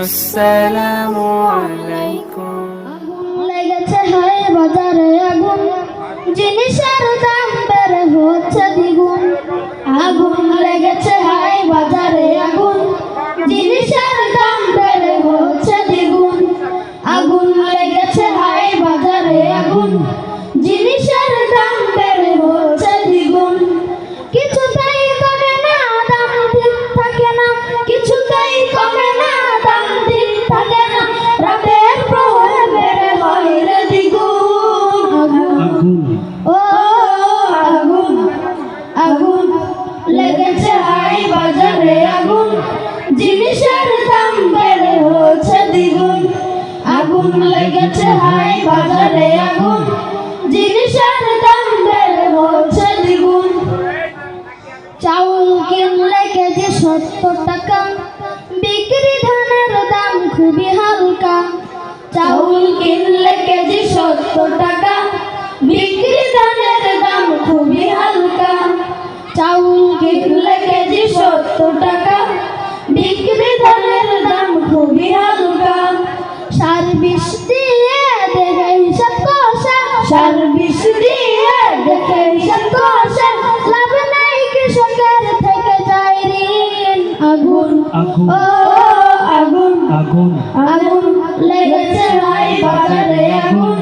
আসসালামু আলাইকুম। লেগেছে হায় বাজারে আগুন, জিনিসের দাম বেড়ে হচ্ছে দ্বিগুণ। আগুন লেগেছে হায় বাজারে আগুন, জিনিসের দাম বেড়ে হচ্ছে দ্বিগুণ। আগুন লেগেছে হায় বাজারে আগুন, জিনিসের দাম বেড়ে হচ্ছে দ্বিগুণ। কিছুতেই কমে না, দাম ঠিক থাকে না, কিছুতেই কমে না, দাম ঠিক থাকে না। রাতের প্রহরে বেড়ে হয় রে দ্বিগুণ। ও আগুন, আগুন লেগেছে হায় বাজারে আগুন, জিনিসের দাম বেড়ে হচ্ছে দ্বিগুণ। আগুন লেগেছে হায় বাজারে আগুন, জিনিসের দাম বেড়ে হচ্ছে দ্বিগুণ। চাউল কিনলে কেজি 70 টাকা, বিক্রি ধানের দাম খুবই হালকা। চাউল কিনলে কেজি 70 টাকা, বিক্রি ধানের দাম খুবই হালকা। চাউল কিনলে কেজি 70 টাকা, বিক্রি ধানের দাম খুবই হালকা। সার বিষ দিয়ে দেখে হিসাব কষা, সার বিষ দিয়ে দেখে হিসাব কষা, লাভ নাই কৃষকের থেকে যায় ঋণ। আগুন, ও আগুন, আগুন আগুন লেগেছে হায় বাজারে আগুন,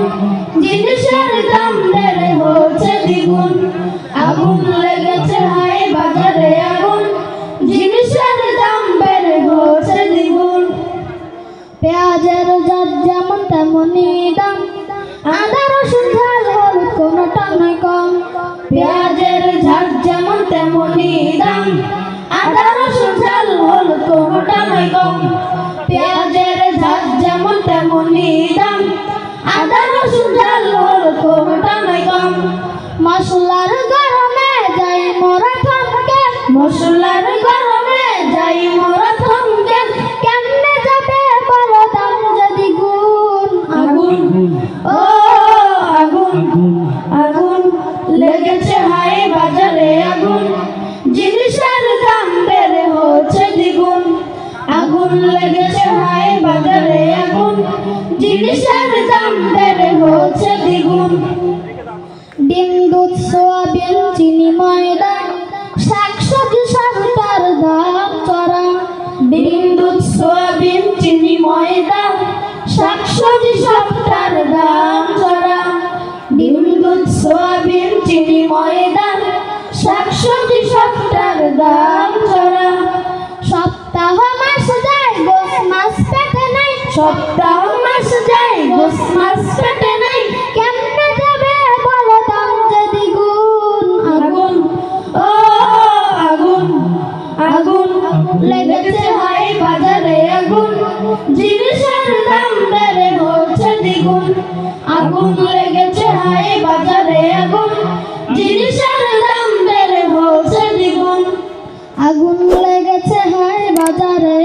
জিনিসের দাম বেড়ে হচ্ছে দ্বিগুণ। আগুন লেগেছে হায় বাজারে আগুন, জিনিসের দাম বেড়ে হচ্ছে দ্বিগুণ। পেঁয়াজের জাত যেমন তেমনই দাম, আদা রসুন ঝাল হলুদ কোনোটা নয় কম। পেঁয়াজের ঝাল যেমন তেমনই দাম, আদা রসুন ঝাল হলুদ কোনোটা নয় কম। পেঁয়াজের ঝাল যেমন তেমনই দাম, আদা রসুন ঝাল হলুদ কোনোটা নয় কম। মশলার গরমে যাই মোরা থমকে, মশলার গরমে যাই মোরা থমকে, কেমনে যাবে বলো দাম যদি গুণ। আগুন, ও আগুন, আগুন লেগেছে হায় বাজারে আগুন, জিনিসের দাম বেড়ে হচ্ছে দ্বিগুণ। আগুন লেগেছে হায় বাজারে আগুন, জিনিসের দাম বেড়ে হচ্ছে দ্বিগুণ। ডিম দুধ সোয়াবিন চিনি ময়দা, শাকসবজি সব তার দাম চড়া। ডিম দুধ সোয়াবিন চিনি ময়দা, শাকসবজি সব তার দাম চড়া। ডিম দুধ সোয়াবিন চিনি ময়দা, শাকসবজি সব তার দাম চড়া। সপ্তাহ মাস যায় গোস মাছ পেটে নাই, সপ্তাহ মাস যায় গোস মাছ পেটে নাই, কেমনে যাবে বলো দাম যদি গুণ। আগুন, ও আগুন, আগুন লেগেছে হায় বাজারে আগুন, জিনিসের দাম বেড়ে হচ্ছে দ্বিগুণ। আগুন লেগেছে হায় বাজারে আগুন, জিনিসের দাম বেড়ে হচ্ছে দ্বিগুণ। আগুন লেগেছে হায় বাজারে